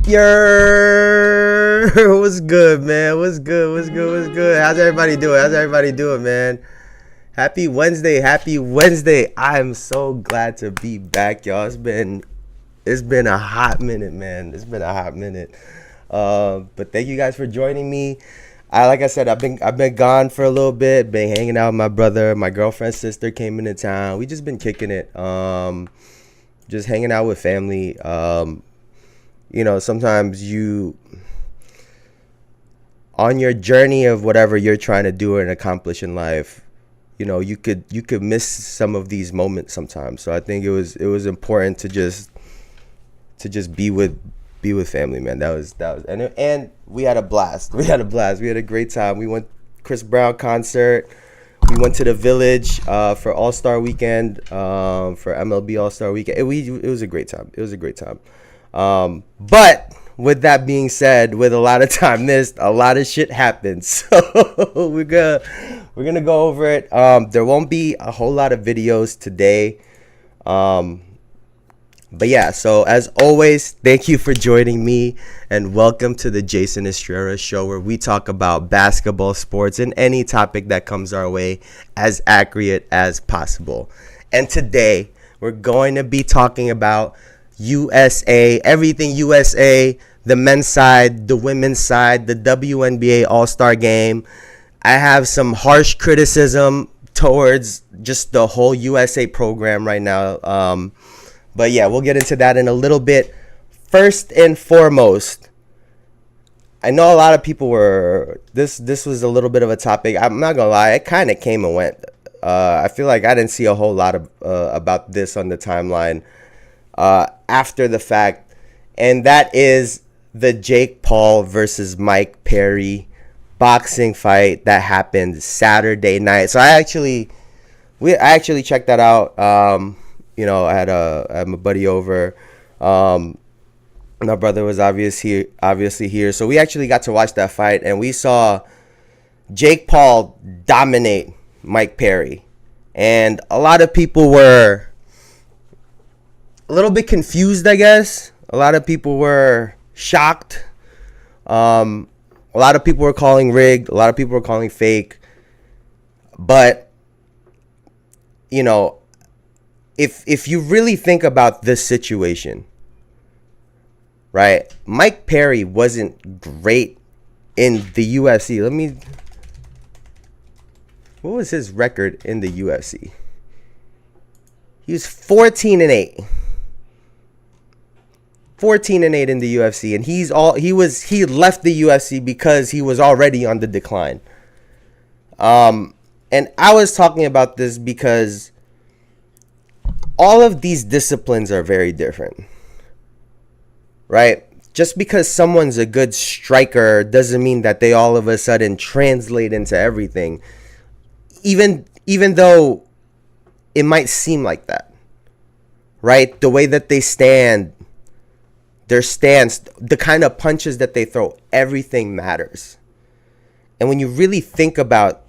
Yer, what's good, man? What's good? What's good? What's good? How's everybody doing? How's everybody doing, man? Happy Wednesday. Happy Wednesday. I'm so glad to be back, y'all. It's been a hot minute, man. It's been a hot minute. But thank you guys for joining me. Like I said, I've been gone for a little bit. Been hanging out with my brother. My girlfriend's sister came into town. We just been kicking it. Just hanging out with family. Sometimes on your journey of whatever you're trying to do and accomplish in life, you could miss some of these moments sometimes. So I think it was important to just be with family, man. That was and we had a blast. We had a great time. We went Chris Brown concert. We went to the Village for All Star weekend, for MLB All Star weekend. It was a great time. It was a great time. But with that being said, with a lot of time missed, a lot of shit happened. So we're gonna go over it. There won't be a whole lot of videos today. But yeah, so as always, thank you for joining me and welcome to the Jayson Estrera show, where we talk about basketball, sports, and any topic that comes our way as accurate as possible. And today we're going to be talking about USA, everything USA, the men's side, the women's side, the WNBA All Star game. I have some harsh criticism towards just the whole USA program right now. But yeah, we'll get into that in a little bit. First and foremost, I know a lot of people were, this was a little bit of a topic. I'm not gonna lie, it kind of came and went. I feel like I didn't see a whole lot of about this on the timeline after the fact, and that is the Jake Paul versus Mike Perry boxing fight that happened Saturday night. So I actually checked that out. I had my buddy over. My brother was obviously here, so we actually got to watch that fight, and we saw Jake Paul dominate Mike Perry, and a lot of people were a little bit confused, I guess. A lot of people were shocked. A lot of people were calling rigged. A lot of people were calling fake. But, if you really think about this situation, right? Mike Perry wasn't great in the UFC. What was his record in the UFC? He was 14-8. 14-8 in the UFC, and he left the UFC because he was already on the decline. And I was talking about this because all of these disciplines are very different, right? Just because someone's a good striker doesn't mean that they all of a sudden translate into everything, even though it might seem like that, right? The way that they stand, their stance, the kind of punches that they throw, everything matters. And when you really think about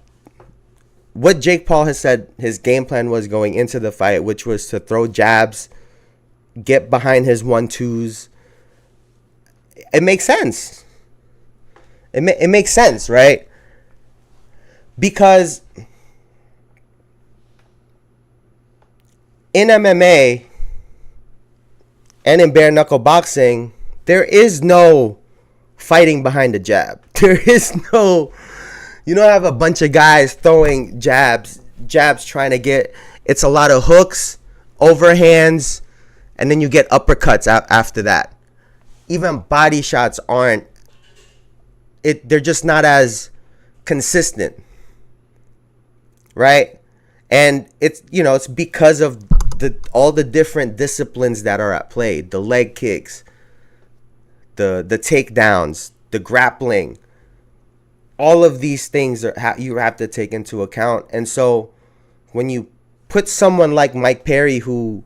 what Jake Paul has said his game plan was going into the fight, which was to throw jabs, get behind his 1-2s, it makes sense. It makes sense, right? Because in MMA and in bare knuckle boxing, there is no fighting behind the jab. There is no, you don't have a bunch of guys throwing jabs trying to get, it's a lot of hooks, overhands, and then you get uppercuts after that. Even body shots they're just not as consistent, right? And it's because of all the different disciplines that are at play, the leg kicks, the takedowns, the grappling, all of these things you have to take into account. And so when you put someone like Mike Perry, who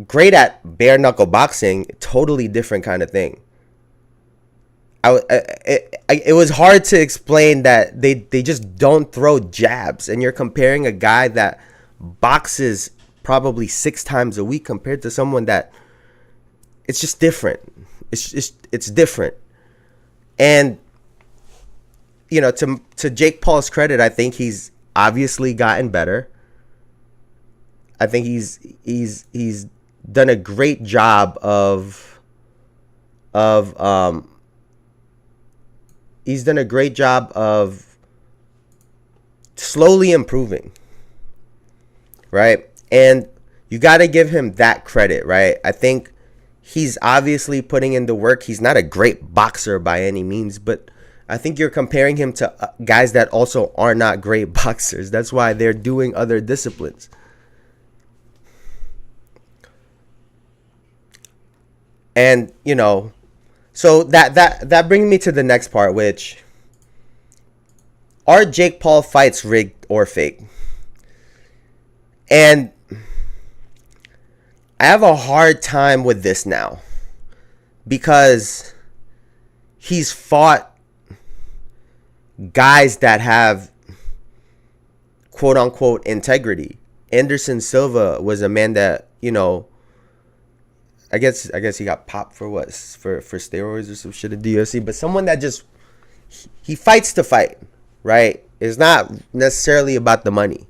great at bare knuckle boxing, totally different kind of thing. It was hard to explain that they just don't throw jabs, and you're comparing a guy that boxes probably 6 times a week compared to someone that it's just different. It's different. And to Jake Paul's credit, I think he's obviously gotten better. I think he's done a great job of slowly improving, right? And you got to give him that credit, right? I think he's obviously putting in the work. He's not a great boxer by any means, but I think you're comparing him to guys that also are not great boxers. That's why they're doing other disciplines. And, so that brings me to the next part, which are Jake Paul fights rigged or fake? And I have a hard time with this now because he's fought guys that have quote unquote integrity. Anderson Silva was a man that, I guess he got popped for what? For steroids or some shit at the UFC. But someone that just, he fights to fight, right? It's not necessarily about the money.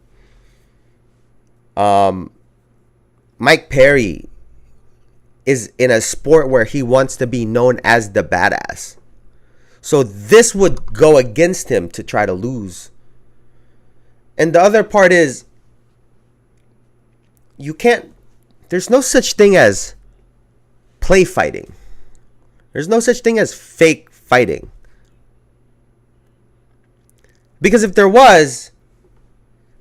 Mike Perry is in a sport where he wants to be known as the badass. So this would go against him to try to lose. And the other part is, there's no such thing as play fighting. There's no such thing as fake fighting. Because if there was,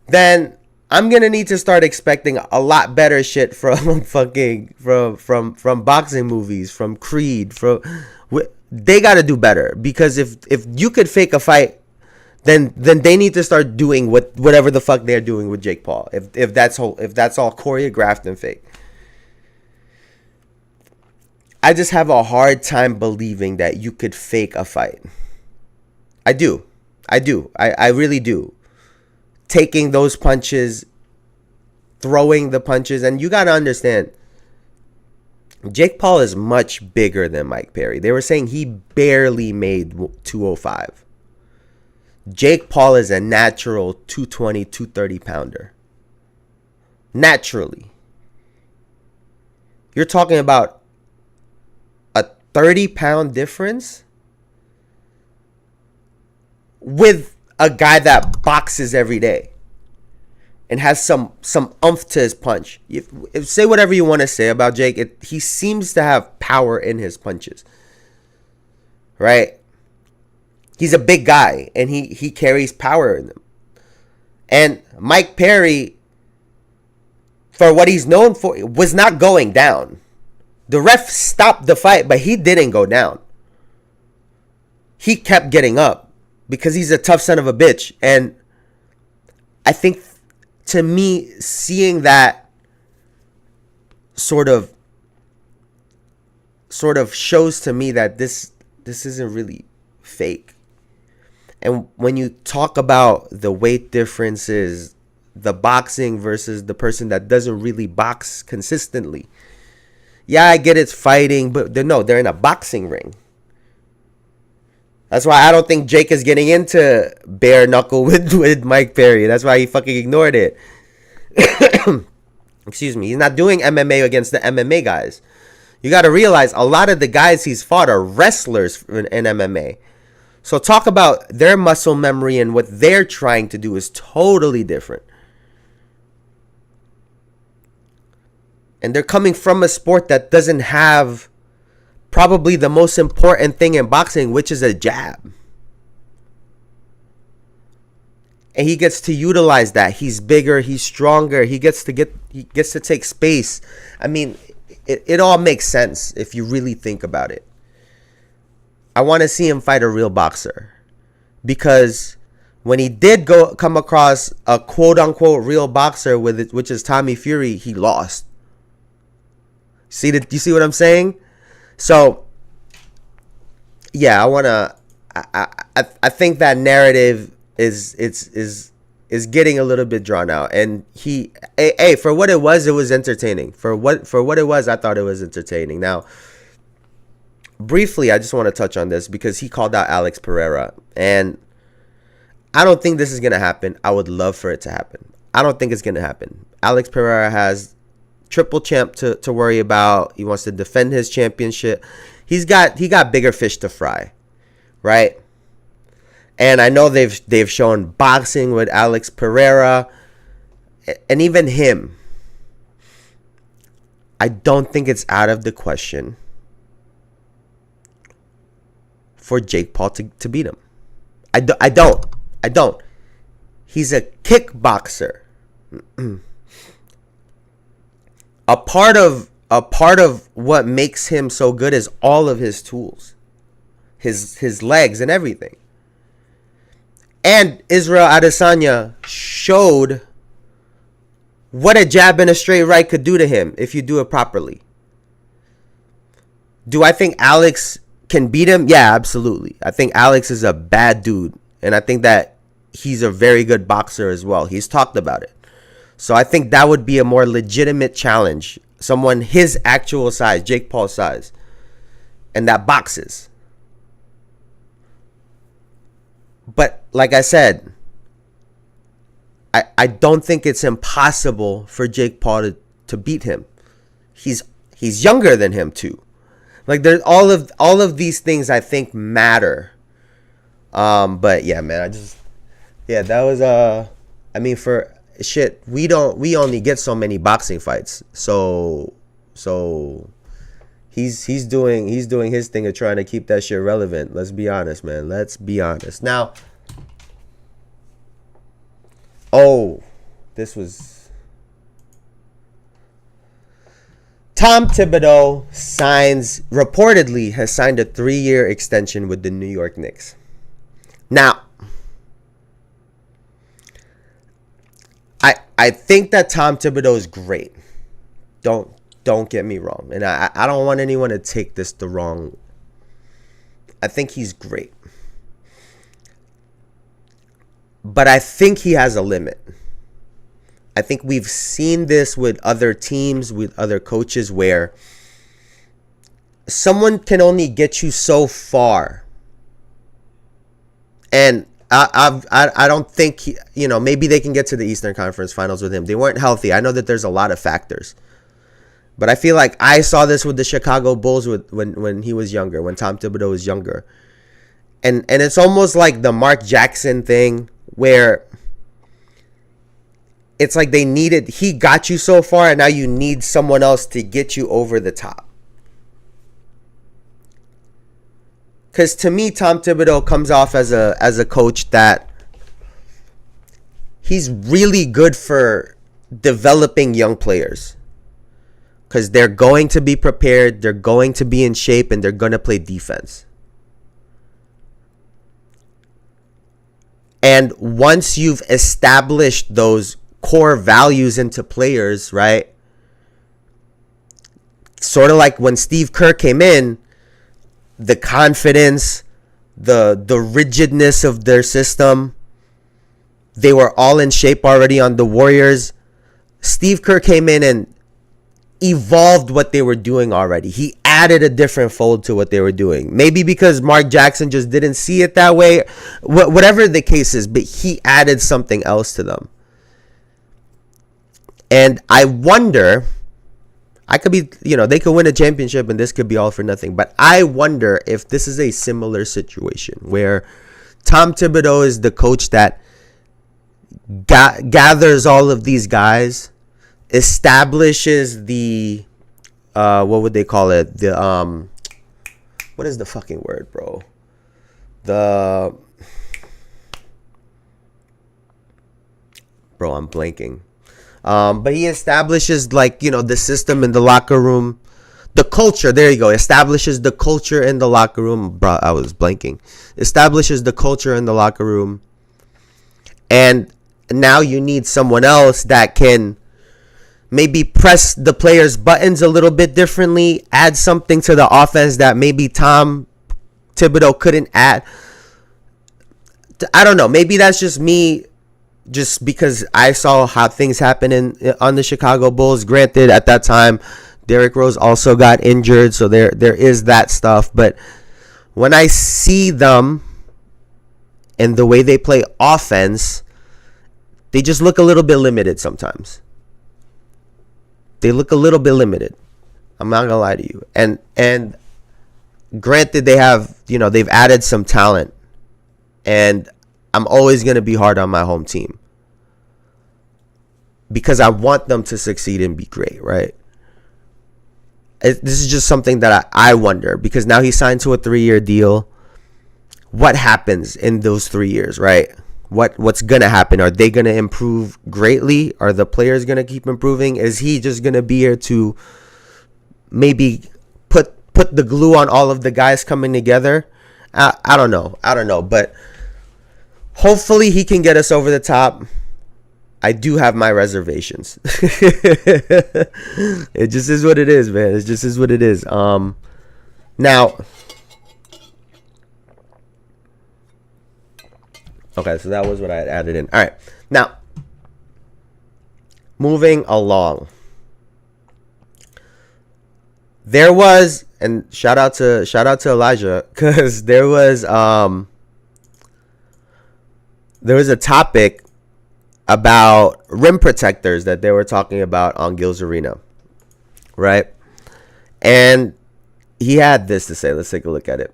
then I'm gonna need to start expecting a lot better shit from from boxing movies, from Creed, they gotta do better. Because if you could fake a fight, then they need to start doing whatever the fuck they're doing with Jake Paul. If that's all choreographed and fake. I just have a hard time believing that you could fake a fight. I do. I really do. Taking those punches, throwing the punches, and you got to understand, Jake Paul is much bigger than Mike Perry. They were saying he barely made 205. Jake Paul is a natural 220, 230 pounder. Naturally. You're talking about 30-pound difference with a guy that boxes every day and has some oomph to his punch. If say whatever you want to say about Jake, he seems to have power in his punches, right? He's a big guy and he carries power in him. And Mike Perry, for what he's known for, was not going down. The ref stopped the fight, but he didn't go down. He kept getting up because he's a tough son of a bitch. And I think, to me, seeing that sort of shows to me that this isn't really fake. And when you talk about the weight differences, the boxing versus the person that doesn't really box consistently, yeah, I get it's fighting, but they're in a boxing ring. That's why I don't think Jake is getting into bare knuckle with Mike Perry. That's why he fucking ignored it. Excuse me. He's not doing MMA against the MMA guys. You got to realize a lot of the guys he's fought are wrestlers in MMA. So talk about their muscle memory, and what they're trying to do is totally different. And they're coming from a sport that doesn't have probably the most important thing in boxing, which is a jab. And he gets to utilize that. He's bigger, he's stronger, he gets to take space. I mean, it all makes sense if you really think about it. I want to see him fight a real boxer, because when he did come across a quote unquote real boxer which is Tommy Fury, he lost. You see what I'm saying? So, yeah, I think that narrative is getting a little bit drawn out. And for what it was entertaining. For what it was, I thought it was entertaining. Now, briefly, I just want to touch on this because he called out Alex Pereira. And I don't think this is going to happen. I would love for it to happen. I don't think it's going to happen. Alex Pereira has triple champ to worry about. He wants to defend his championship. He got bigger fish to fry, right? And I know they've shown boxing with Alex Pereira, and even him. I don't think it's out of the question for Jake Paul to beat him. I don't. He's a kickboxer. A part of what makes him so good is all of his tools, his legs and everything. And Israel Adesanya showed what a jab and a straight right could do to him if you do it properly. Do I think Alex can beat him? Yeah, absolutely. I think Alex is a bad dude, and I think that he's a very good boxer as well. He's talked about it. So I think that would be a more legitimate challenge. Someone his actual size, Jake Paul's size, and that boxes. But like I said, I don't think it's impossible for Jake Paul to beat him. He's younger than him too. Like there's all of these things I think matter. But yeah, man, that was I mean, for shit, we only get so many boxing fights. So he's doing his thing of trying to keep that shit relevant. Let's be honest, man. Let's be honest. Now, this was Tom Thibodeau reportedly has signed a 3-year extension with the New York Knicks. Now, I think that Tom Thibodeau is great. Don't get me wrong. And I don't want anyone to take this the wrong. I think he's great. But I think he has a limit. I think we've seen this with other teams, with other coaches, where someone can only get you so far. And I don't think, maybe they can get to the Eastern Conference Finals with him. They weren't healthy. I know that there's a lot of factors. But I feel like I saw this with the Chicago Bulls when he was younger, when Tom Thibodeau was younger. And it's almost like the Mark Jackson thing where it's like he got you so far and now you need someone else to get you over the top. Because to me, Tom Thibodeau comes off as a coach that he's really good for developing young players. Because they're going to be prepared, they're going to be in shape, and they're going to play defense. And once you've established those core values into players, right? Sort of like when Steve Kerr came in, the confidence, the rigidness of their system, they were all in shape already on the Warriors. Steve Kerr came in and evolved what they were doing already. He added a different fold to what they were doing. Maybe because Mark Jackson just didn't see it that way. Whatever the case is, but he added something else to them. And I wonder, they could win a championship and this could be all for nothing. But I wonder if this is a similar situation where Tom Thibodeau is the coach that gathers all of these guys, establishes the what would they call it? The what is the fucking word, bro? I'm blanking. But he establishes the system in the locker room, the culture. There you go. Establishes the culture in the locker room. Bro, I was blanking. Establishes the culture in the locker room, and now you need someone else that can maybe press the players' buttons a little bit differently, add something to the offense that maybe Tom Thibodeau couldn't add. I don't know. Maybe that's just me, just because I saw how things happen on the Chicago Bulls. Granted, at that time, Derrick Rose also got injured, so there is that stuff. But when I see them and the way they play offense, they just look a little bit limited sometimes. They look a little bit limited. I'm not gonna lie to you. And granted, they've added some talent, and I'm always gonna be hard on my home team because I want them to succeed and be great, right? This is just something that I wonder, because now he's signed to a 3-year deal. What happens in those 3 years, right? What's going to happen? Are they going to improve greatly? Are the players going to keep improving? Is he just going to be here to maybe put the glue on all of the guys coming together? I don't know. But hopefully he can get us over the top. I do have my reservations. It just is what it is, man. It just is what it is. Now, okay, so that was what I had added in. All right, now moving along. There was, and shout out to Elijah, because there was a topic about rim protectors that they were talking about on Gil's Arena, right? And he had this to say. Let's take a look at it.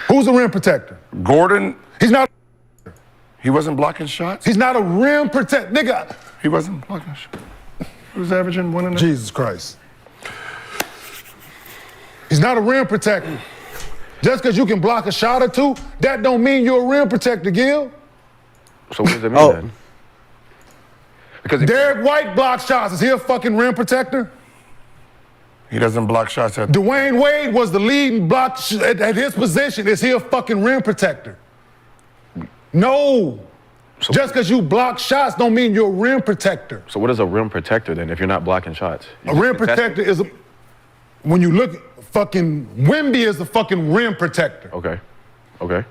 Who's a rim protector? Gordon. He's not. He wasn't blocking shots? He's not a rim protector. Nigga. He wasn't blocking shots. He was averaging 1 and a... Jesus Christ. He's not a rim protector. Just because you can block a shot or two, that don't mean you're a rim protector, Gil. So what does it mean then? Because Derek White blocks shots. Is he a fucking rim protector? he doesn't block shots at... Dwayne Wade was the leading block at his position. Is he a fucking rim protector? No. So just because you block shots don't mean you're a rim protector. So what is a rim protector then if you're not blocking shots? A rim protector is when you look, fucking Wemby is the fucking rim protector. Okay.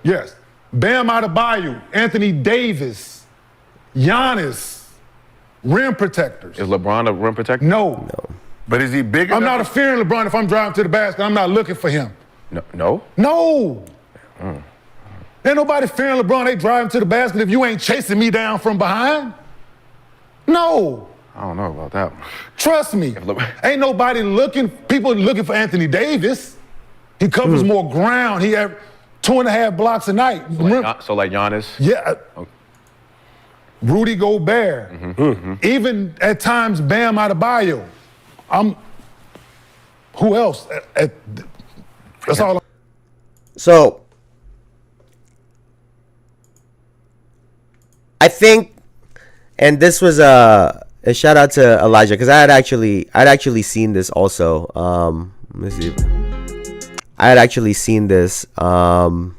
Yes. Bam Adebayo, Anthony Davis, Giannis, rim protectors. Is LeBron a rim protector? No. But is he big I'm enough? not fearing LeBron if I'm driving to the basket. I'm not looking for him. No? No. Ain't nobody fearing LeBron. They driving to the basket if you ain't chasing me down from behind. No. I don't know about that one. Trust me. Ain't nobody people looking for Anthony Davis. He covers more ground. He had 2.5 blocks a night. So like Giannis? Yeah. Okay. Rudy Gobert. Even at times Bam Adebayo. Who else? That's all. So I think, and this was a shout out to Elijah, because I'd actually seen this also. Let me see. I had actually seen this because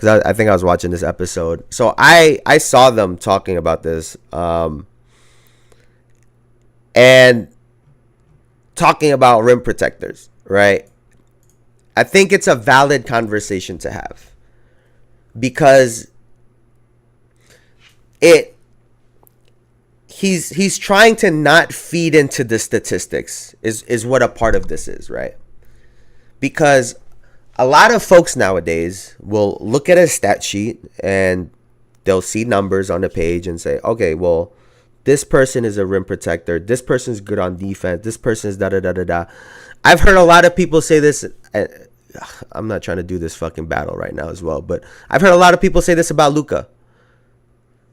I think I was watching this episode. So I saw them talking about this and talking about rim protectors, right? I think it's a valid conversation to have, because he's trying to not feed into the statistics is what a part of this is, right? Because a lot of folks nowadays will look at a stat sheet and they'll see numbers on the page and say, okay, well, this person is a rim protector, this person's good on defense, this person is da-da-da-da-da. I've heard a lot of people say this. I'm not trying to do this fucking battle right now as well, but I've heard a lot of people say this about Luka.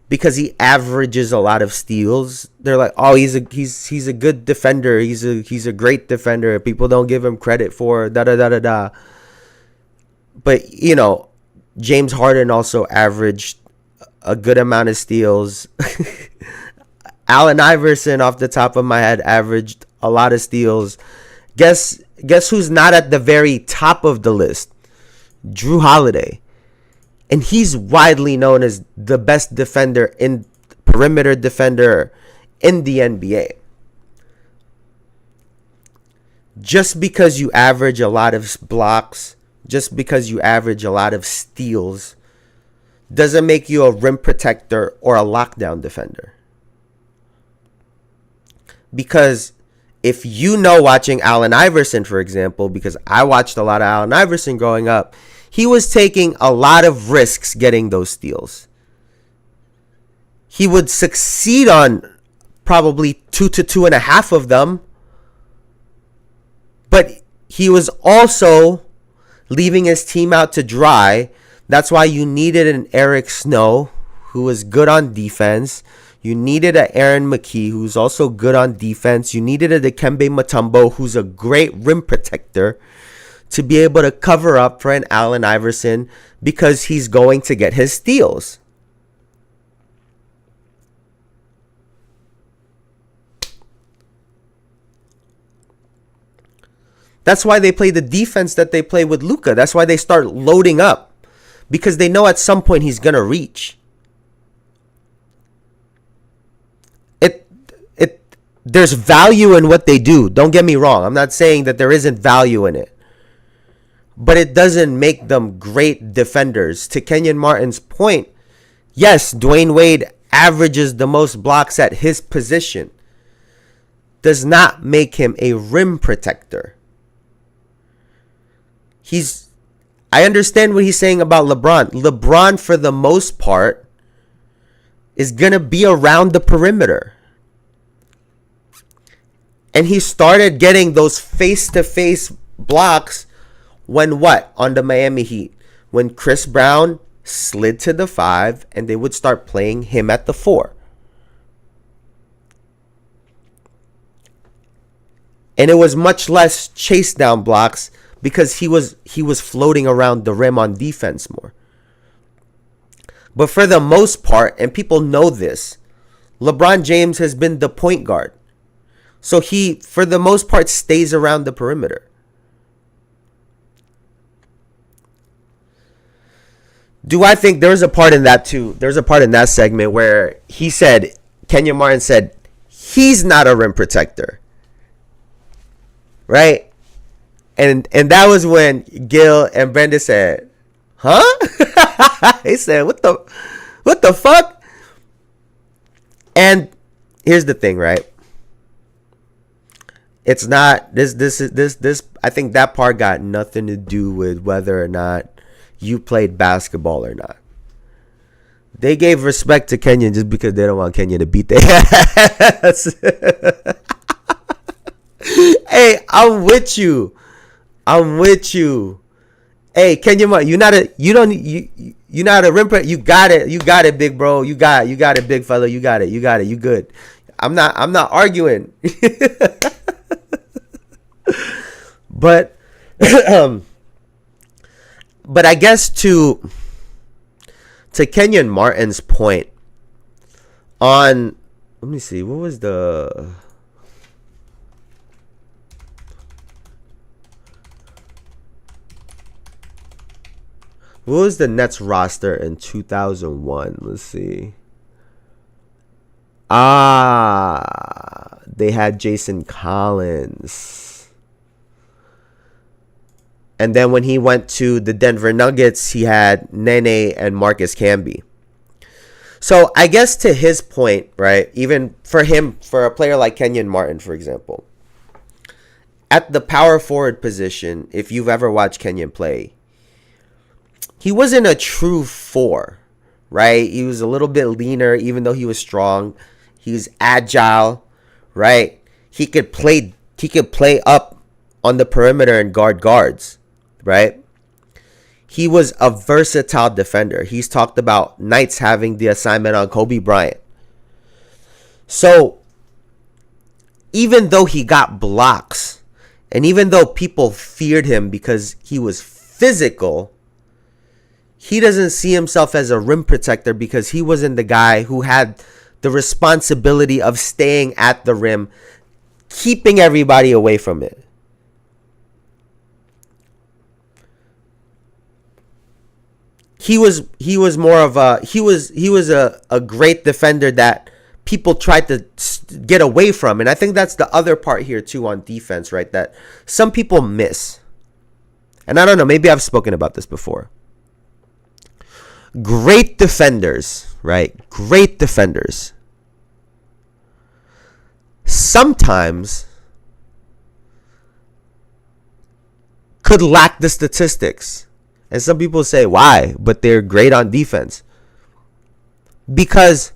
Because he averages a lot of steals, they're like, "Oh, he's a good defender. He's a great defender. People don't give him credit for da da da da da." But James Harden also averaged a good amount of steals. Allen Iverson, off the top of my head, averaged a lot of steals. Guess who's not at the very top of the list? Drew Holiday. And he's widely known as the best perimeter defender in the NBA. Just because you average a lot of blocks, just because you average a lot of steals, doesn't make you a rim protector or a lockdown defender. Because if you know, watching Allen Iverson, for example, because I watched a lot of Allen Iverson growing up, he was taking a lot of risks getting those steals. He would succeed on probably 2 to 2.5 of them, but he was also leaving his team out to dry. That's why you needed an Eric Snow who was good on defense. You needed an Aaron McKee who's also good on defense. You needed a Dikembe Mutombo who's a great rim protector to be able to cover up for an Allen Iverson because he's going to get his steals. That's why they play the defense that they play with Luka. That's why they start loading up, because they know at some point he's going to reach. There's value in what they do. Don't get me wrong. I'm not saying that there isn't value in it. But it doesn't make them great defenders. To Kenyon Martin's point, yes, Dwayne Wade averages the most blocks at his position. Does not make him a rim protector. I understand what he's saying about LeBron. LeBron, for the most part, is going to be around the perimeter. And he started getting those face-to-face blocks when what? On the Miami Heat. When Chris Brown slid to the 5 and they would start playing him at the 4. And it was much less chase down blocks because he was floating around the rim on defense more. But for the most part, and people know this, LeBron James has been the point guard. So he, for the most part, stays around the perimeter. Do I think there's a part in that too? There's a part in that segment where Kenyon Martin said, he's not a rim protector. Right? And that was when Gil and Brenda said, huh? He said, what the fuck? And here's the thing, right? It's not this I think that part got nothing to do with whether or not you played basketball or not. They gave respect to Kenyon just because they don't want Kenyon to beat their ass. Hey, I'm with you. Hey, Kenyon, you're not a rim protector. You got it, big bro. You got it, big fella. You got it. You good. I'm not arguing. But but I guess to Kenyon Martin's point on, let me see, what was the Nets roster in 2001? Let's see. They had Jason Collins. And then when he went to the Denver Nuggets, he had Nene and Marcus Camby. So I guess to his point, right, even for him, for a player like Kenyon Martin, for example, at the power forward position, if you've ever watched Kenyon play, he wasn't a true 4, right? He was a little bit leaner, even though he was strong. He was agile, right? He could play up on the perimeter and guards, right? He was a versatile defender. He's talked about Knights having the assignment on Kobe Bryant. So even though he got blocks, and even though people feared him because he was physical, he doesn't see himself as a rim protector because he wasn't the guy who had the responsibility of staying at the rim, keeping everybody away from it. He was a great defender that people tried to get away from. And I think that's the other part here too on defense, right? That some people miss. And I don't know, maybe I've spoken about this before. Great defenders, right? Great defenders sometimes could lack the statistics. And some people say, why? But they're great on defense. Because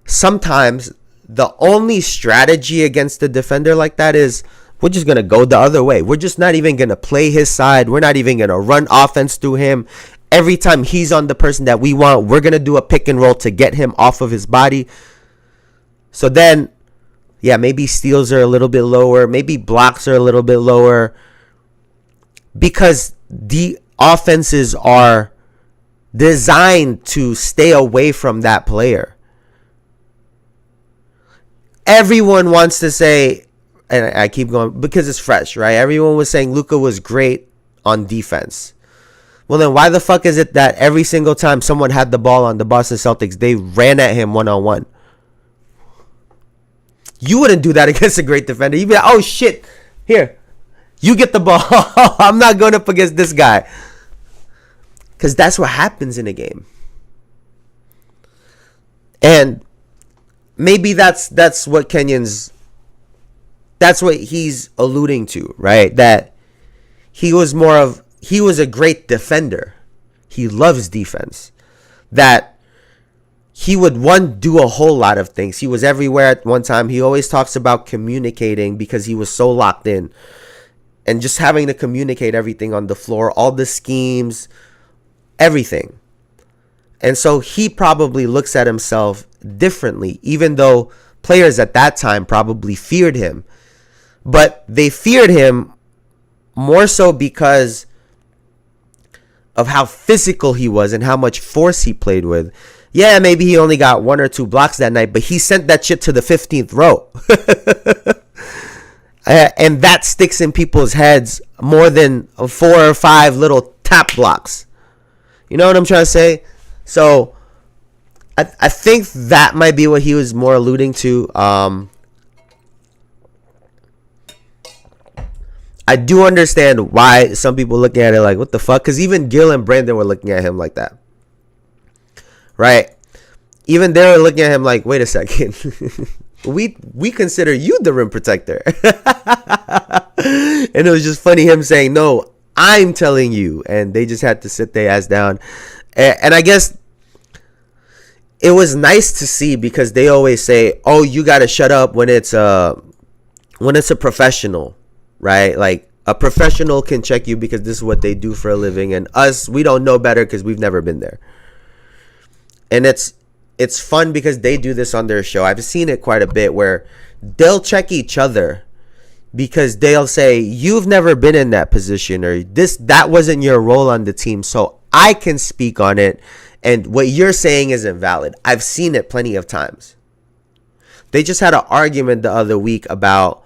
sometimes the only strategy against a defender like that is we're just going to go the other way. We're just not even going to play his side. We're not even going to run offense through him. Every time he's on the person that we want, we're going to do a pick and roll to get him off of his body. So then, yeah, maybe steals are a little bit lower. Maybe blocks are a little bit lower. Because the offenses are designed to stay away from that player. Everyone wants to say, and I keep going because it's fresh, right? Everyone was saying Luka was great on defense. Well, then why the fuck is it that every single time someone had the ball on the Boston Celtics, they ran at him one-on-one? You wouldn't do that against a great defender. You'd be like, oh shit, here, you get the ball. I'm not going up against this guy. Because that's what happens in a game. And maybe that's what that's what he's alluding to, right? That he was a great defender. He loves defense. That he would do a whole lot of things. He was everywhere at one time. He always talks about communicating because he was so locked in. And just having to communicate everything on the floor, all the schemes, everything. And so he probably looks at himself differently, even though players at that time probably feared him. But they feared him more so because of how physical he was and how much force he played with. Yeah, maybe he only got 1 or 2 blocks that night, but he sent that shit to the 15th row. And that sticks in people's heads more than 4 or 5 little tap blocks. You know what I'm trying to say? So I think that might be what he was more alluding to. I do understand why some people looking at it like, what the fuck? Because even Gil and Brandon were looking at him like that. Right? Even they were looking at him like, wait a second. we consider you the rim protector. And it was just funny him saying, no, I'm telling you. And they just had to sit their ass down. And I guess it was nice to see because they always say, oh, you got to shut up when it's a professional. Right? Like a professional can check you because this is what they do for a living, and us, we don't know better because we've never been there. And it's fun because they do this on their show. I've seen it quite a bit where they'll check each other because they'll say, you've never been in that position, or that wasn't your role on the team, so I can speak on it, and what you're saying isn't valid. I've seen it plenty of times. They just had an argument the other week about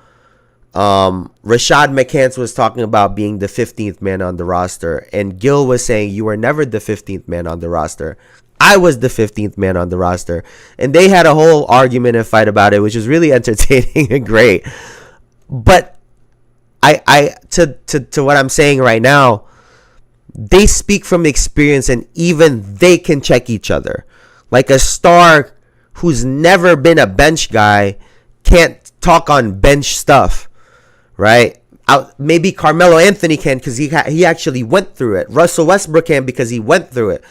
Rashad McCants was talking about being the 15th man on the roster, and Gil was saying you were never the 15th man on the roster. I was the 15th man on the roster, and they had a whole argument and fight about it, which was really entertaining and great. But to what I'm saying right now, they speak from experience, and even they can check each other. Like a star who's never been a bench guy can't talk on bench stuff. Right? Maybe Carmelo Anthony can because he actually went through it. Russell Westbrook can because he went through it.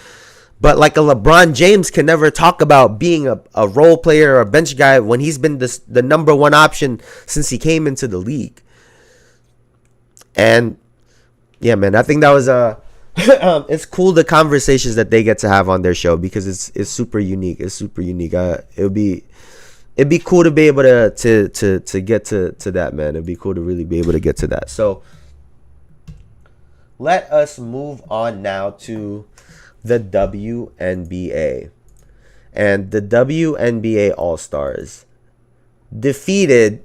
But like a LeBron James can never talk about being a role player or a bench guy when he's been the number one option since he came into the league. And yeah, man, I think that was it's cool the conversations that they get to have on their show because it's super unique. It's super unique. It'd be cool to be able to get to that, man. It'd be cool to really be able to get to that. So let us move on now to the WNBA. And the WNBA All Stars defeated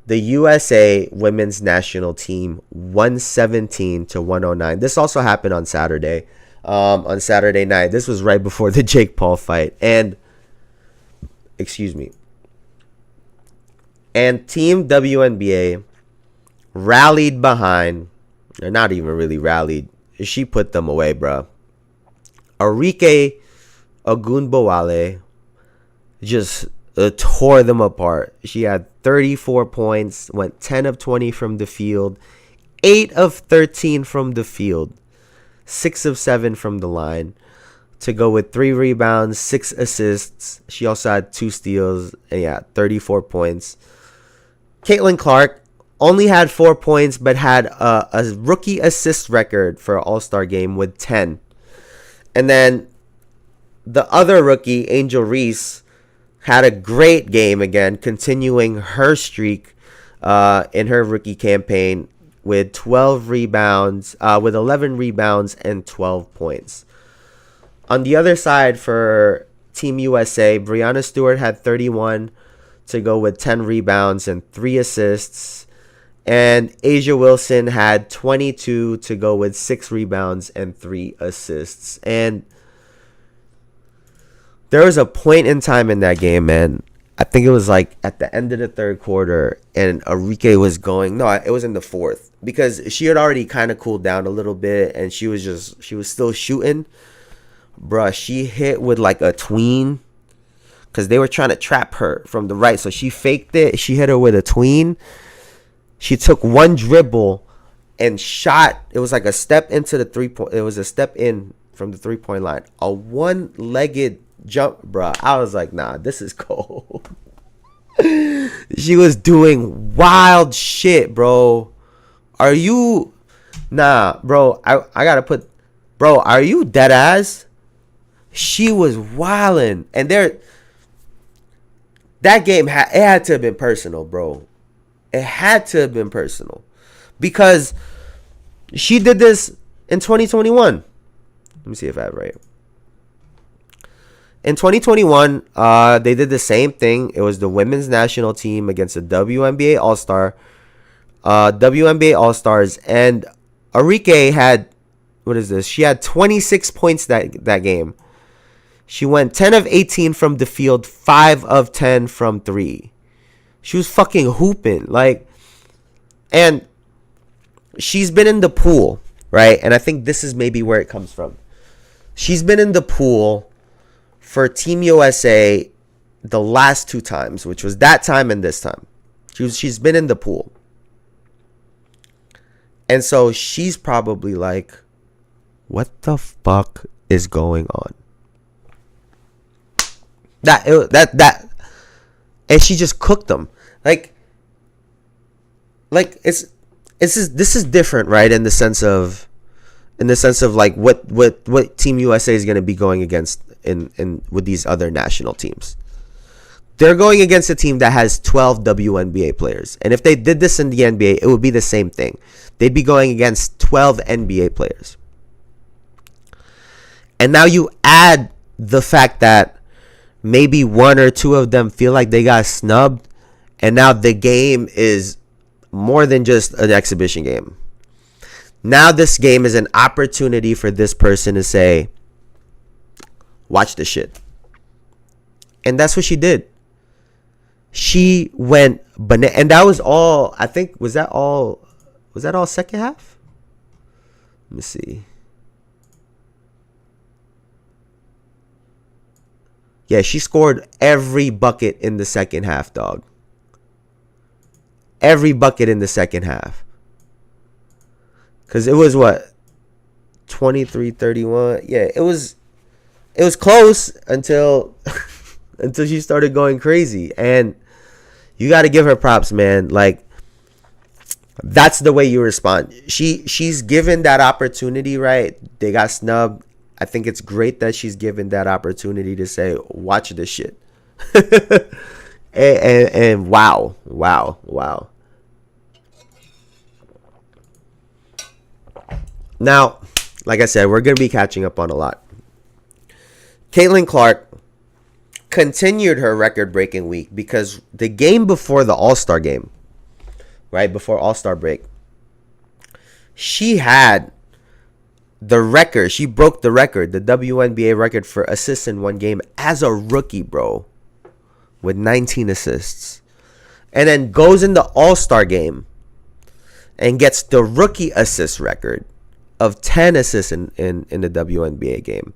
the USA women's national team 117-109. This also happened on Saturday. On Saturday night. This was right before the Jake Paul fight. And Team WNBA rallied behind, or not even really rallied. She put them away, bro. Arike Ogumbowale just tore them apart. She had 34 points, went 10 of 20 from the field, 8 of 13 from the field, 6 of 7 from the line, to go with 3 rebounds, 6 assists. She also had 2 steals, and 34 points. Caitlin Clark only had 4 points, but had a rookie assist record for an All-Star game with 10. And then the other rookie, Angel Reese, had a great game again, continuing her streak in her rookie campaign with 12 rebounds, with 11 rebounds and 12 points. On the other side for Team USA, Breanna Stewart had 31 to go with 10 rebounds and 3 assists. And Asia Wilson had 22 to go with 6 rebounds and 3 assists. And there was a point in time in that game, man. I think it was like at the end of the third quarter, and Arike was going. No, it was in the fourth, because she had already kind of cooled down a little bit, and she was still shooting. Bruh, she hit with like a tween, because they were trying to trap her from the right. So she faked it. She hit her with a tween. She took one dribble and shot. It was like a step into the 3-point. It was a step in from the 3-point line. A one-legged jump, bro. I was like, nah, this is cold. She was doing wild shit, bro. Are you... Nah, bro. I gotta put... Bro, are you dead ass? She was wildin'. And that game, it had to have been personal, bro. It had to have been personal. Because she did this in 2021. Let me see if I have it right. In 2021, they did the same thing. It was the women's national team against the WNBA All Star, WNBA All Stars, and Arike had, what is this? She had 26 points that game. She went 10 of 18 from the field, 5 of 10 from 3. She was fucking hooping, like, and she's been in the pool, right? And I think this is maybe where it comes from. She's been in the pool for Team USA the last 2 times, which was that time and this time. She's been in the pool. And so she's probably like, what the fuck is going on? That and she just cooked them. Like this is different, right? In the sense of like what Team USA is going to be going against in with these other national teams. They're going against a team that has 12 WNBA players. And if they did this in the NBA, it would be the same thing. They'd be going against 12 NBA players. And now you add the fact that maybe 1 or 2 of them feel like they got snubbed, and now the game is more than just an exhibition game. Now this game is an opportunity for this person to say, watch this shit. And that's what she did. She went banana, and that was all. I think was that all second half? Let me see. Yeah, she scored every bucket in the second half, dog. Every bucket in the second half. Because it was what? 23-31. Yeah, it was close until until she started going crazy. And you got to give her props, man. Like, that's the way you respond. She's given that opportunity, right? They got snubbed. I think it's great that she's given that opportunity to say, watch this shit. and wow. Now, like I said, we're going to be catching up on a lot. Caitlin Clark continued her record-breaking week because the game before the All-Star game, right, before All-Star break, she had the record. She broke the record, the WNBA record for assists in one game as a rookie, bro, with 19 assists. And then goes in the All-Star game and gets the rookie assist record of 10 assists in the WNBA game.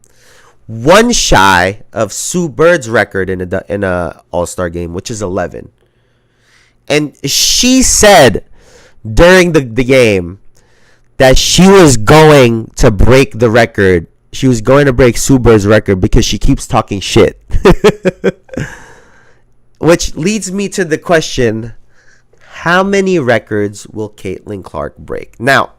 one shy of Sue Bird's record in a All Star game, which is 11. And she said during the game that she was going to break the record. She was going to break Sue Bird's record because she keeps talking shit. Which leads me to the question, how many records will Caitlin Clark break? Now,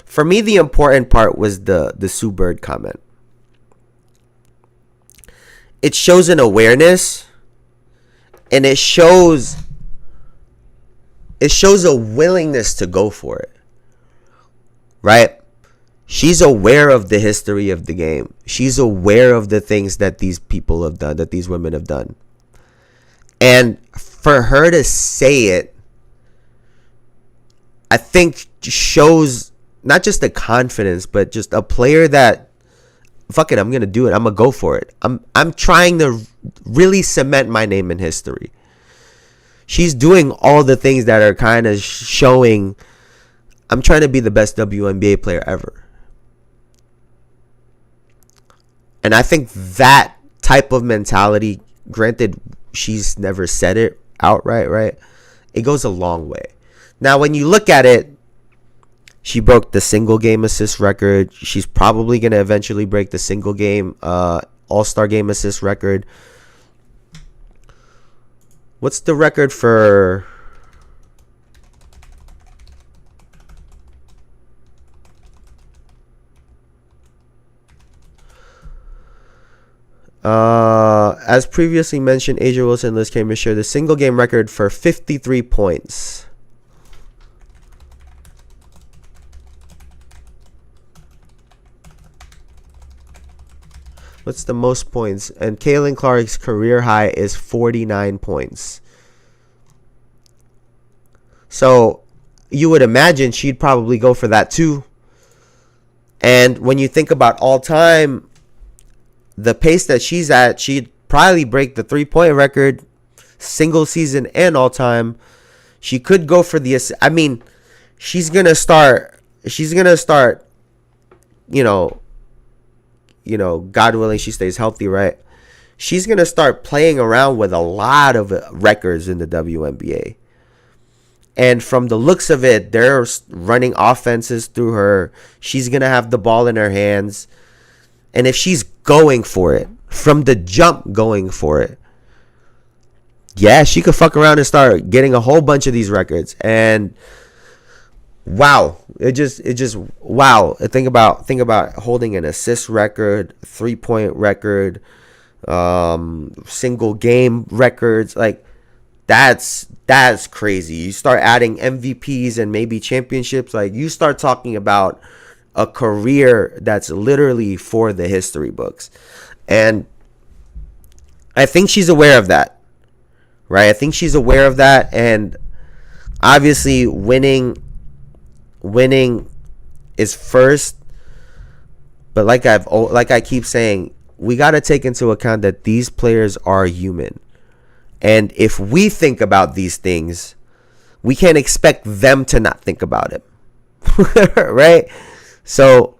for me, the important part was the Sue Bird comment. It shows an awareness, and it shows a willingness to go for it. Right? She's aware of the history of the game. She's aware of the things that these people have done, that these women have done. And for her to say it, I think shows not just the confidence, but just a player that, fuck it, I'm going to do it. I'm going to go for it. I'm trying to really cement my name in history. She's doing all the things that are kind of showing I'm trying to be the best WNBA player ever. And I think that type of mentality, granted, she's never said it outright, right? It goes a long way. Now, when you look at it, she broke the single game assist record. She's probably going to eventually break the single game All-Star game assist record. What's the record for... as previously mentioned, Asia Wilson and Liz Cambridge share the single game record for 53 points. What's the most points? And Caitlin Clark's career high is 49 points. So you would imagine she'd probably go for that too. And when you think about all time, the pace that she's at, she'd probably break the 3-point record, single season and all time. She could go for the, I mean, she's gonna start, you know, God willing, she stays healthy, right? She's gonna start playing around with a lot of records in the WNBA. And from the looks of it, they're running offenses through her. She's gonna have the ball in her hands. And if she's going for it, from the jump going for it, yeah, she could fuck around and start getting a whole bunch of these records. And wow, it just wow. Think about holding an assist record, 3-point record, single game records. Like that's crazy. You start adding MVPs and maybe championships. Like you start talking about a career that's literally for the history books. And I think she's aware of that, right? I think she's aware of that. And obviously winning is first. But like I keep saying, we got to take into account that these players are human. And if we think about these things, we can't expect them to not think about it. Right? So,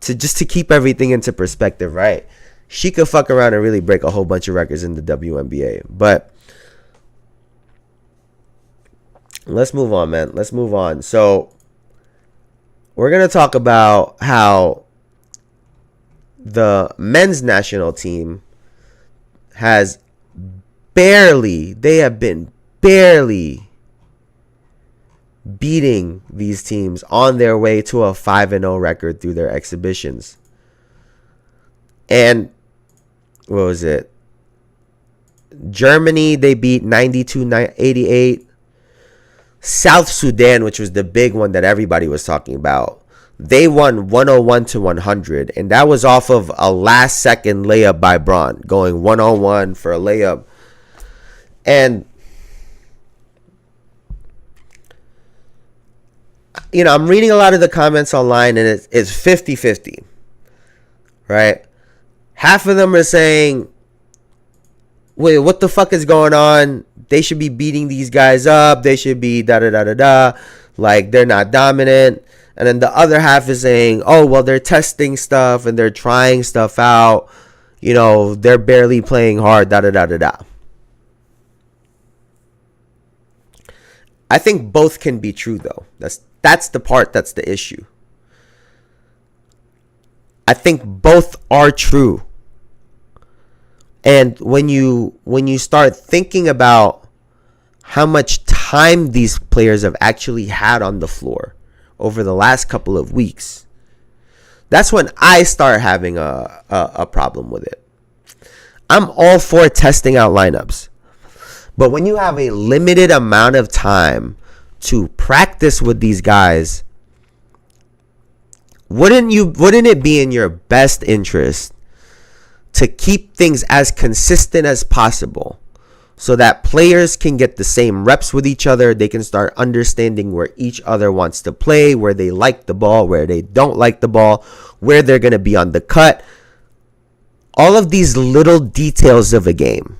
to keep everything into perspective, right? She could fuck around and really break a whole bunch of records in the WNBA. But let's move on, man. Let's move on. So, we're going to talk about how the men's national team has been barely beating these teams on their way to a 5-0 record through their exhibitions. And what was it? Germany, they beat 92-88. South Sudan, which was the big one that everybody was talking about, they won 101-100, and that was off of a last-second layup by Braun, going 1-on-1 for a layup. And you know, I'm reading a lot of the comments online, and it's 50-50, right? Half of them are saying, wait, what the fuck is going on? They should be beating these guys up. They should be da-da-da-da-da. Like, they're not dominant. And then the other half is saying, oh, well, they're testing stuff and they're trying stuff out. You know, they're barely playing hard, da-da-da-da-da. I think both can be true, though. That's the part that's the issue. I think both are true. And when you start thinking about how much time these players have actually had on the floor over the last couple of weeks, that's when I start having a problem with it. I'm all for testing out lineups. But when you have a limited amount of time to practice with these guys, wouldn't it be in your best interest to keep things as consistent as possible so that players can get the same reps with each other? They can start understanding where each other wants to play, where they like the ball, where they don't like the ball, where they're going to be on the cut. All of these little details of a game.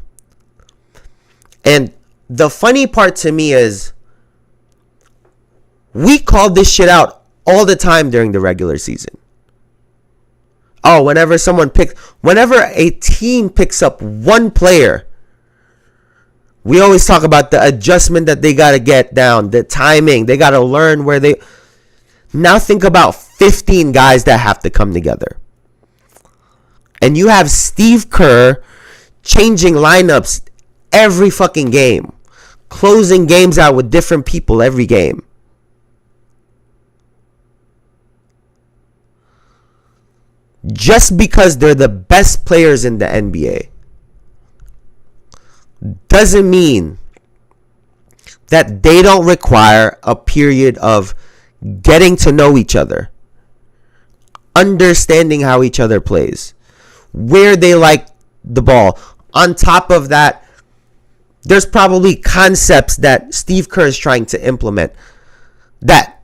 And the funny part to me is we called this shit out all the time during the regular season. Oh, whenever a team picks up one player, we always talk about the adjustment that they got to get down, the timing. They got to learn where they... Now think about 15 guys that have to come together. And you have Steve Kerr changing lineups every fucking game, closing games out with different people every game. Just because they're the best players in the NBA doesn't mean that they don't require a period of getting to know each other, understanding how each other plays, where they like the ball. On top of that, there's probably concepts that Steve Kerr is trying to implement that,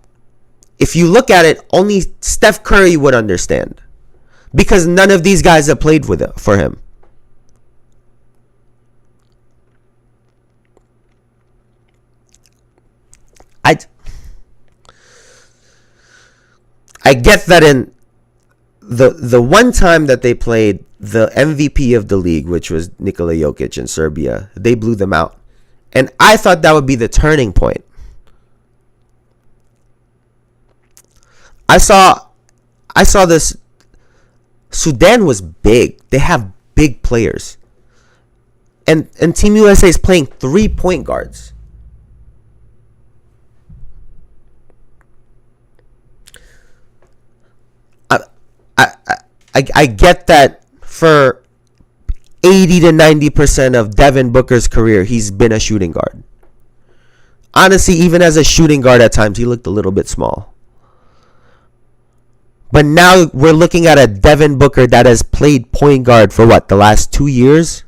if you look at it, only Steph Curry would understand, because none of these guys have played with it for him. I get that in the one time that they played the MVP of the league, which was Nikola Jokic in Serbia, they blew them out. And I thought that would be the turning point. I saw this. Sudan was big. They have big players. And Team USA is playing 3 point guards. I get that for 80 to 90% of Devin Booker's career, he's been a shooting guard. Honestly, even as a shooting guard at times, he looked a little bit small. But now we're looking at a Devin Booker that has played point guard for the last 2 years?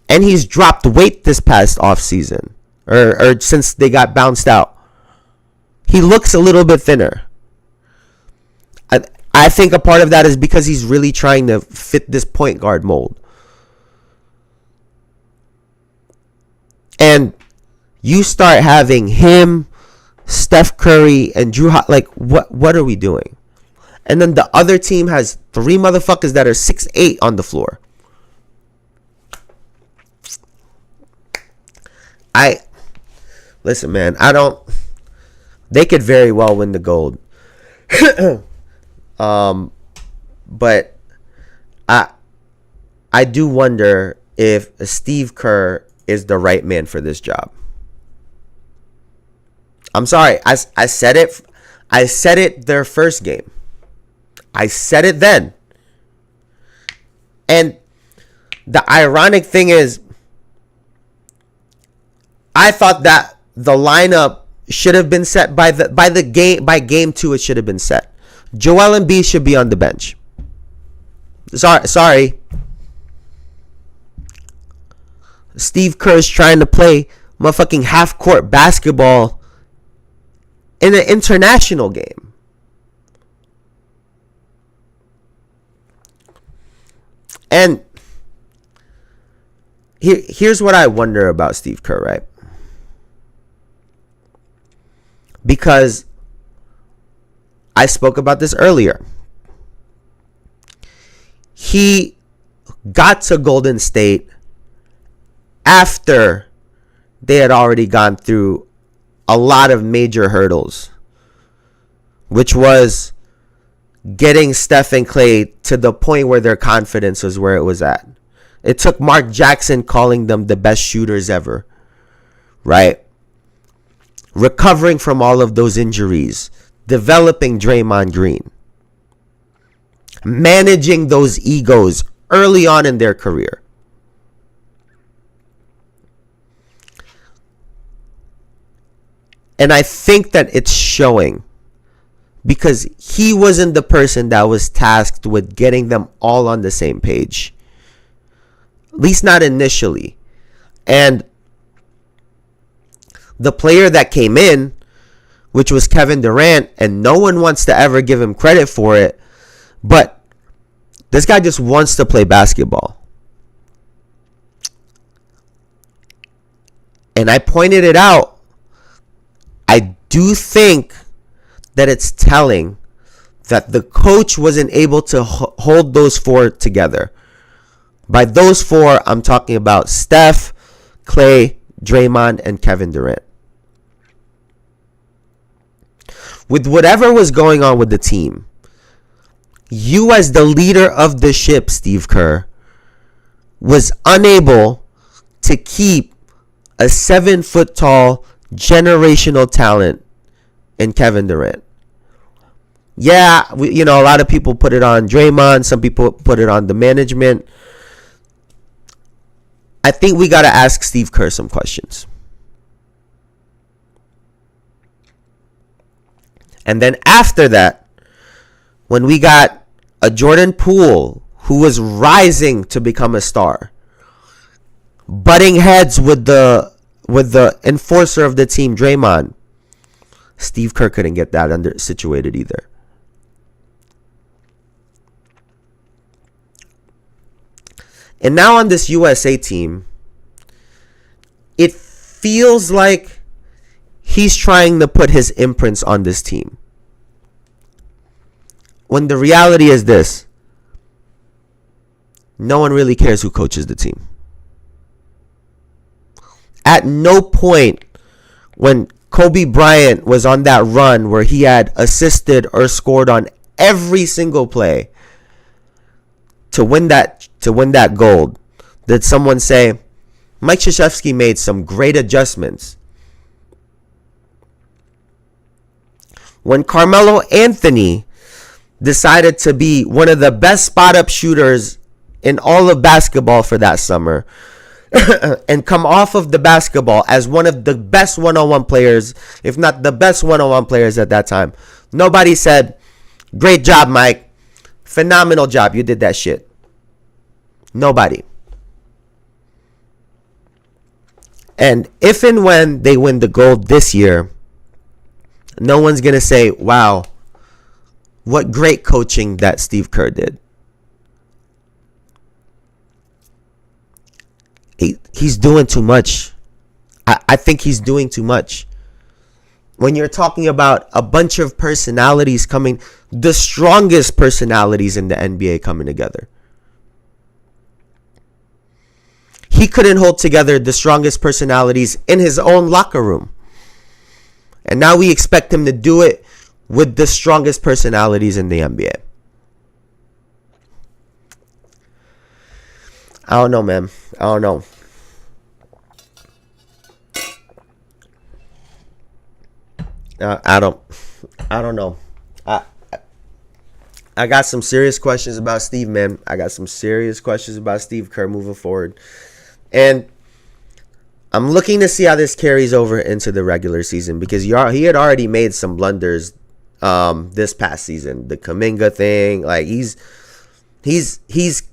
And he's dropped weight this past offseason, or since they got bounced out. He looks a little bit thinner. I think a part of that is because he's really trying to fit this point guard mold. And you start having him, Steph Curry, and Drew what are we doing? And then the other team has 3 motherfuckers that are 6'8" on the floor. Listen, man, they could very well win the gold. But I do wonder if Steve Kerr is the right man for this job. I'm sorry. I said it. I said it their first game. I said it then. And the ironic thing is, I thought that the lineup should have been set by game 2. It should have been set. Joel Embiid should be on the bench. Sorry. Steve Kerr is trying to play motherfucking half-court basketball in an international game. And here's what I wonder about Steve Kerr, right? because I spoke about this earlier. He got to Golden State after they had already gone through a lot of major hurdles, which was getting Steph and Clay to the point where their confidence was where it was at. It took Mark Jackson calling them the best shooters ever, right? Recovering from all of those injuries, developing Draymond Green, managing those egos early on in their career. And I think that it's showing because he wasn't the person that was tasked with getting them all on the same page. At least not initially. And the player that came in, which was Kevin Durant, and no one wants to ever give him credit for it, but this guy just wants to play basketball. And I pointed it out. I do think that it's telling that the coach wasn't able to hold those four together. By those four, I'm talking about Steph, Clay, Draymond, and Kevin Durant. With whatever was going on with the team, you as the leader of the ship, Steve Kerr, was unable to keep a 7-foot-tall generational talent in Kevin Durant. Yeah, a lot of people put it on Draymond. Some people put it on the management. I think we got to ask Steve Kerr some questions. And then after that, when we got a Jordan Poole who was rising to become a star, butting heads with the enforcer of the team, Draymond, Steve Kerr couldn't get that situated either. And now on this USA team, it feels like he's trying to put his imprints on this team. When the reality is this: no one really cares who coaches the team. At no point when Kobe Bryant was on that run where he had assisted or scored on every single play to win that gold, did someone say, Mike Krzyzewski made some great adjustments. When Carmelo Anthony decided to be one of the best spot-up shooters in all of basketball for that summer, and come off of the basketball as one of the best one-on-one players, if not the best one-on-one players at that time, nobody said, great job, Mike. Phenomenal job. You did that shit. Nobody. And if and when they win the gold this year, no one's going to say, wow, what great coaching that Steve Kerr did. He's doing too much. I think he's doing too much. When you're talking about a bunch of personalities coming, the strongest personalities in the NBA coming together. He couldn't hold together the strongest personalities in his own locker room. And now we expect him to do it with the strongest personalities in the NBA. I don't know, man. I don't know. I don't know. I got some serious questions about Steve, man. I got some serious questions about Steve Kerr moving forward. And I'm looking to see how this carries over into the regular season, because he had already made some blunders this past season. The Kuminga thing, like he's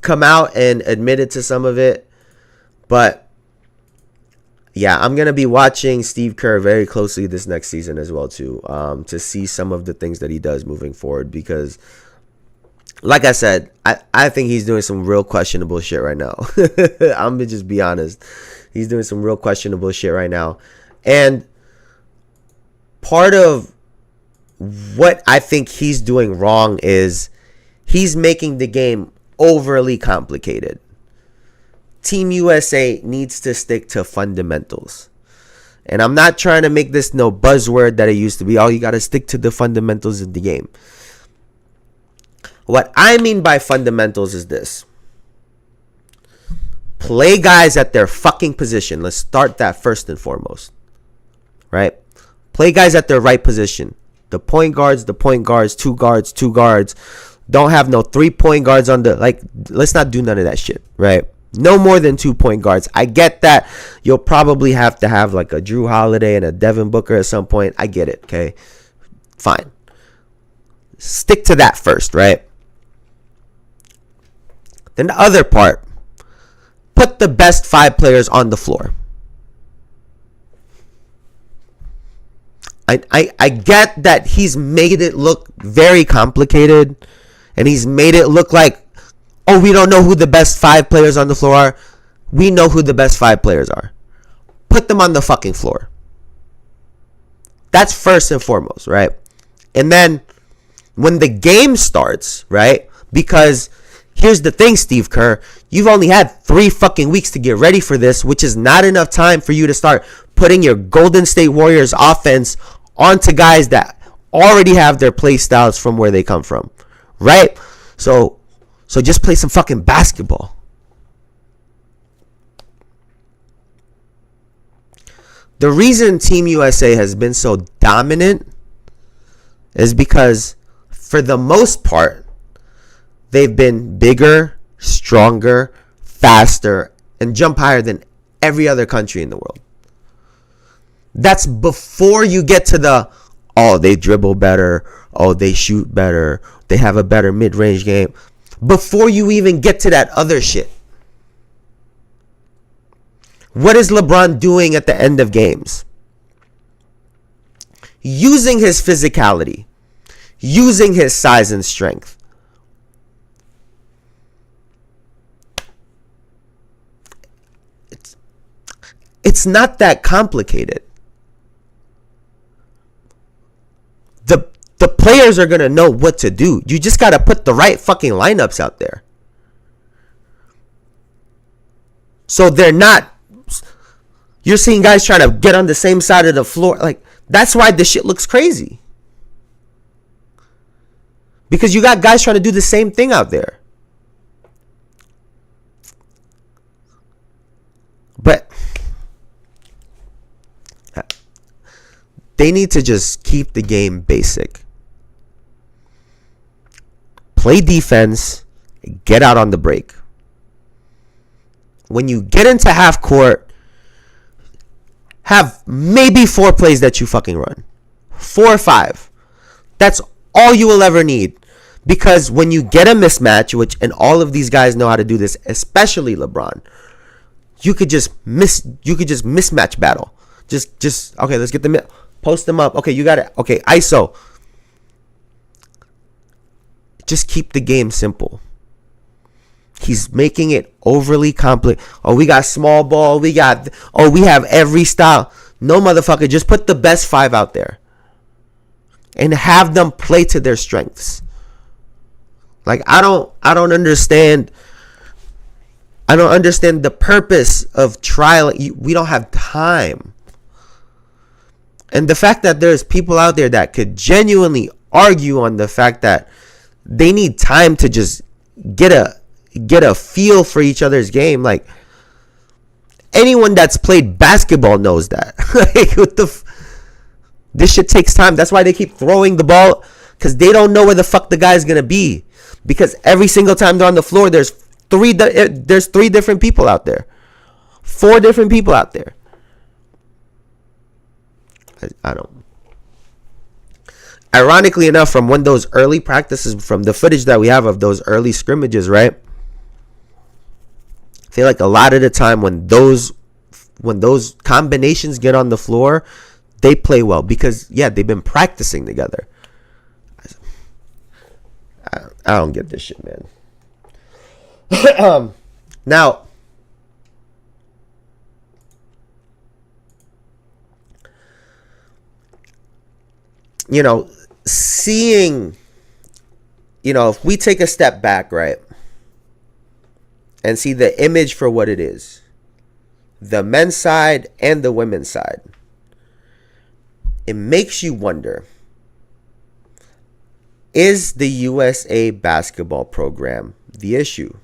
come out and admitted to some of it. But yeah, I'm going to be watching Steve Kerr very closely this next season as well too, to see some of the things that he does moving forward, because like I said, I think he's doing some real questionable shit right now. I'm going to just be honest. He's doing some real questionable shit right now. And part of what I think he's doing wrong is he's making the game overly complicated. Team USA needs to stick to fundamentals. And I'm not trying to make this no buzzword that it used to be. Oh, you got to stick to the fundamentals of the game. What I mean by fundamentals is this. Play guys at their fucking position. Let's start that first and foremost. Right? Play guys at their right position. The point guards, two guards. Don't have no 3-point guards on the, like, let's not do none of that shit, right? No more than 2-point guards. I get that you'll probably have to have like a Drew Holiday and a Devin Booker at some point. I get it, okay? Fine. Stick to that first, right? Then the other part, put the best 5 players on the floor. I get that he's made it look very complicated, and he's made it look like, oh, we don't know who the best 5 players on the floor are. We know who the best 5 players are. Put them on the fucking floor. That's first and foremost, right? And then when the game starts, right? Because here's the thing, Steve Kerr. You've only had 3 fucking weeks to get ready for this, which is not enough time for you to start putting your Golden State Warriors offense onto guys that already have their play styles from where they come from, right? So just play some fucking basketball. The reason Team USA has been so dominant is because, for the most part, they've been bigger, stronger, faster, and jump higher than every other country in the world. That's before you get to the, oh, they dribble better, oh, they shoot better, they have a better mid-range game. Before you even get to that other shit. What is LeBron doing at the end of games? Using his physicality, using his size and strength. It's not that complicated. The players are going to know what to do. You just got to put the right fucking lineups out there. So they're not, you're seeing guys trying to get on the same side of the floor. Like, that's why this shit looks crazy. Because you got guys trying to do the same thing out there. But they need to just keep the game basic. Play defense, get out on the break. When you get into half court, have maybe 4 plays that you fucking run. 4 or 5. That's all you will ever need. Because when you get a mismatch, and all of these guys know how to do this, especially LeBron, you could just mismatch battle. Just okay, let's get the post them up. Okay, you got it. Okay, ISO. Just keep the game simple. He's making it overly complex. Oh, we got small ball. We have every style. No, motherfucker. Just put the best 5 out there. And have them play to their strengths. Like, I don't understand. I don't understand the purpose of trial. We don't have time. And the fact that there's people out there that could genuinely argue on the fact that they need time to just get a feel for each other's game. Like, anyone that's played basketball knows that. Like, this shit takes time. That's why they keep throwing the ball, because they don't know where the fuck the guy's gonna be. Because every single time they're on the floor, there's 3 different people out there, 4 different people out there. I don't. Ironically enough, from when those early practices, from the footage that we have of those early scrimmages, right? I feel like a lot of the time when those combinations get on the floor, they play well because, yeah, they've been practicing together. I don't get this shit, man. Now, seeing, if we take a step back, right, and see the image for what it is, the men's side and the women's side, it makes you wonder, is the USA basketball program the issue?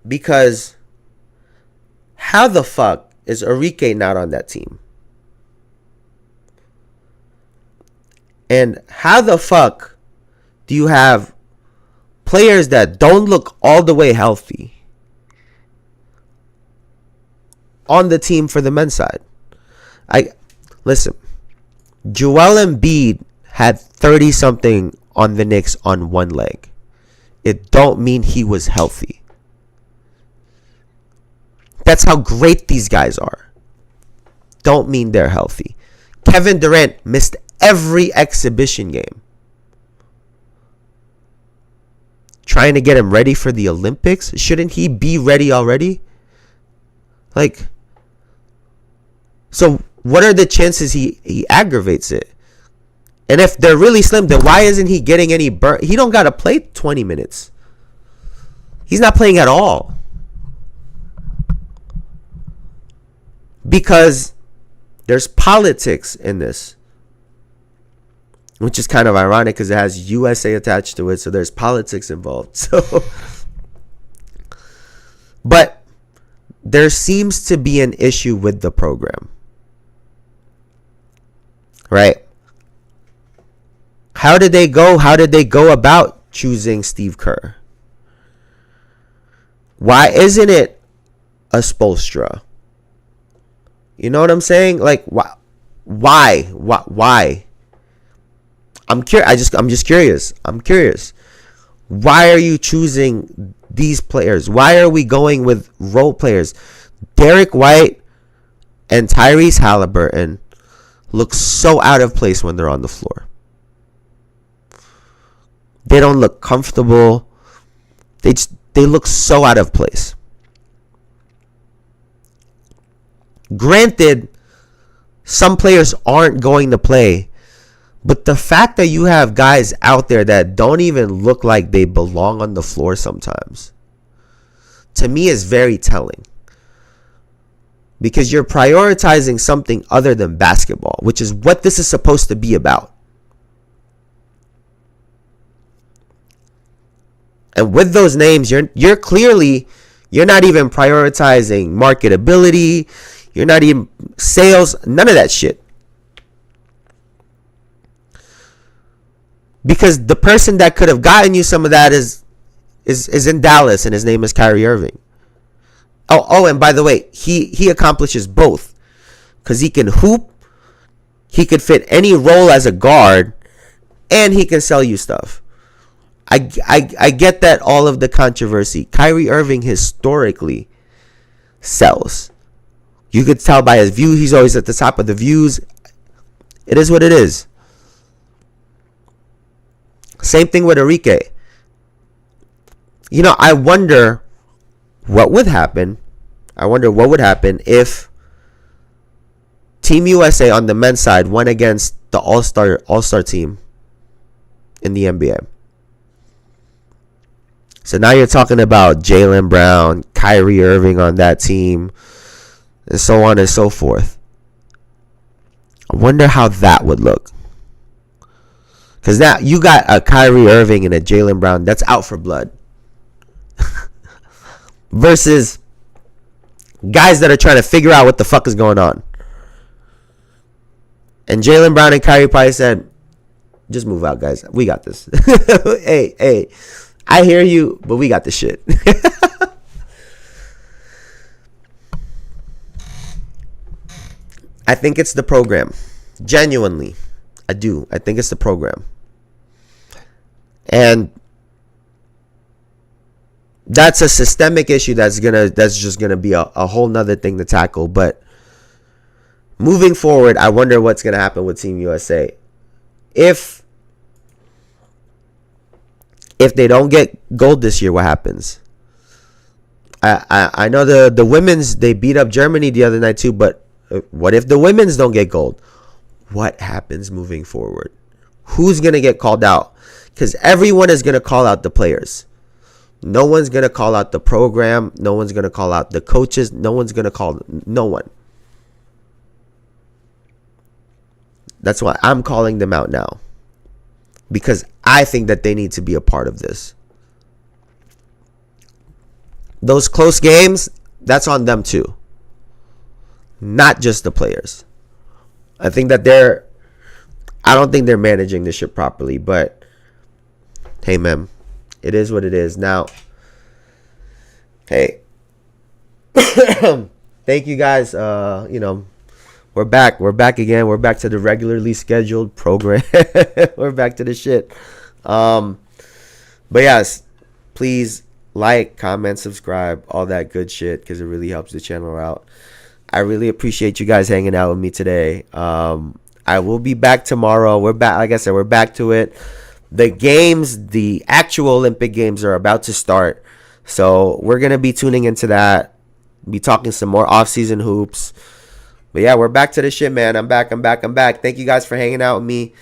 Because how the fuck is Arike not on that team? And how the fuck do you have players that don't look all the way healthy on the team for the men's side? Listen, Joel Embiid had 30-something on the Knicks on one leg. It don't mean he was healthy. That's how great these guys are. Don't mean they're healthy. Kevin Durant missed every exhibition game, trying to get him ready for the Olympics. Shouldn't he be ready already? So what are the chances he aggravates it? And if they're really slim, then why isn't he getting any burn? He don't got to play 20 minutes. He's not playing at all. Because there's politics in this, which is kind of ironic because it has USA attached to it, so there's politics involved. But there seems to be an issue with the program, right? How did they go about choosing Steve Kerr? Why isn't it a Spoelstra? You know what I'm saying? Why? I'm just curious. I'm curious. Why are you choosing these players? Why are we going with role players? Derek White and Tyrese Halliburton look so out of place when they're on the floor. They don't look comfortable. They look so out of place. Granted, some players aren't going to play, but the fact that you have guys out there that don't even look like they belong on the floor sometimes, to me, is very telling. Because you're prioritizing something other than basketball, which is what this is supposed to be about. And with those names, you're not even prioritizing marketability. You're not even sales, none of that shit. Because the person that could have gotten you some of that is in Dallas, and his name is Kyrie Irving. Oh, and by the way, he accomplishes both. Because he can hoop, he could fit any role as a guard, and he can sell you stuff. I get that all of the controversy. Kyrie Irving historically sells. You could tell by his view, he's always at the top of the views. It is what it is. Same thing with Arike. I wonder what would happen. If Team USA on the men's side went against the All-Star team in the NBA. So now you're talking about Jaylen Brown, Kyrie Irving on that team, and so on and so forth. I wonder how that would look. Because now you got a Kyrie Irving and a Jaylen Brown that's out for blood. Versus guys that are trying to figure out what the fuck is going on. And Jaylen Brown and Kyrie probably said, just move out, guys. We got this. Hey, I hear you, but we got this shit. I think it's the program. Genuinely. I do. I think it's the program. And that's a systemic issue that's just gonna be a whole nother thing to tackle. But moving forward, I wonder what's gonna happen with Team USA. If they don't get gold this year, what happens? I know the women's, they beat up Germany the other night too, but What if the women's don't get gold? What happens moving forward? Who's going to get called out? Because everyone is going to call out the players. No one's going to call out the program. No one's going to call out the coaches. No one's going to call no one. That's why I'm calling them out now. Because I think that they need to be a part of this. Those close games, that's on them too. Not just the players. I think that I don't think they're managing this shit properly, but hey, man, it is what it is. Now, hey, thank you guys. We're back. We're back again. We're back to the regularly scheduled program. We're back to the shit. But yes, please like, comment, subscribe, all that good shit, because it really helps the channel out. I really appreciate you guys hanging out with me today. I will be back tomorrow. We're back. Like I said, we're back to it. The games, the actual Olympic Games are about to start. So we're going to be tuning into that. Be talking some more off-season hoops. But yeah, we're back to the shit, man. I'm back. Thank you guys for hanging out with me.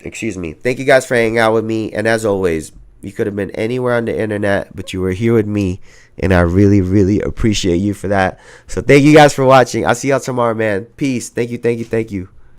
Excuse me. Thank you guys for hanging out with me. And as always, you could have been anywhere on the internet, but you were here with me. And I really, really appreciate you for that. So thank you guys for watching. I'll see y'all tomorrow, man. Peace. Thank you.